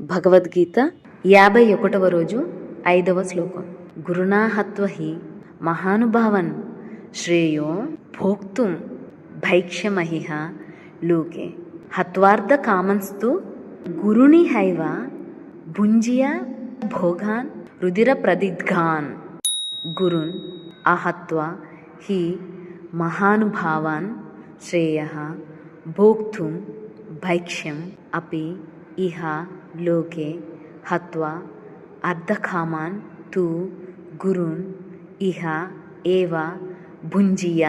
భగవద్గీత 51వ రోజు 5వ శ్లోకం. గురునా హత్వ హి మహానుభావన్ శ్రేయో భోక్తుం భైక్ష్యమహిహ లోకే హత్వార్థ కామన్స్తు గురుని హైవ భుంజియ భోగాన్ రుధిర ప్రదిగ్గాన్. గురున్ అహత్వ హి మహానుభావాన్ శ్రేయః భోక్తుం భైక్ష్యం అపి ఇహ లోకే హత్వా అర్ధకామాన్ తు గురున్ ఇహ ఏవ భుంజియ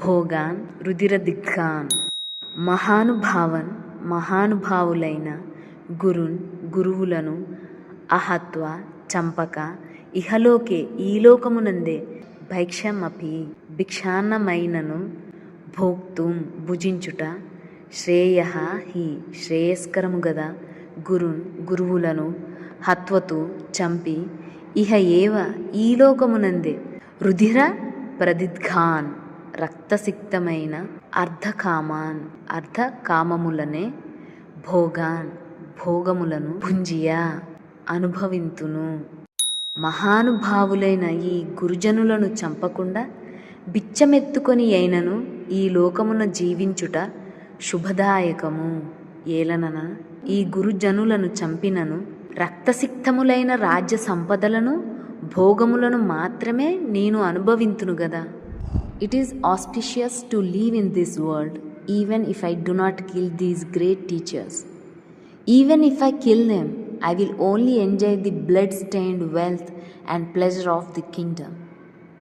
భోగాన్ రుధిరదిగ్గాన్. మహానుభావులైన గురువులను అహత్వ చంపక ఇహలోకే ఈ లోకమునందే భైక్ష్యమపి భిక్షాన్నమైనను భోక్తుం భుజించుట శ్రేయః హి శ్రేయస్కరము గదా. గురువులను హత్వతు చంపి ఇహ ఏవ ఈ లోకమునందే రుధిర ప్రదిగ్గాన్ రక్తసిక్తమైన అర్ధకామములనే భోగములను భుంజియ అనుభవింతును. మహానుభావులైన ఈ గురుజనులను చంపకుండా బిచ్చమెత్తుకొని అయినను ఈ లోకమున జీవించుట శుభదాయకము. ఏలనన ఈ గురుజనులను చంపినను రక్తసిక్తములైన రాజ్య సంపదలను భోగములను మాత్రమే నేను అనుభవింతును గదా. It is auspicious to live in this world even if I do not kill these great teachers. Even if I kill them I will only enjoy the blood-stained wealth and pleasure of the kingdom.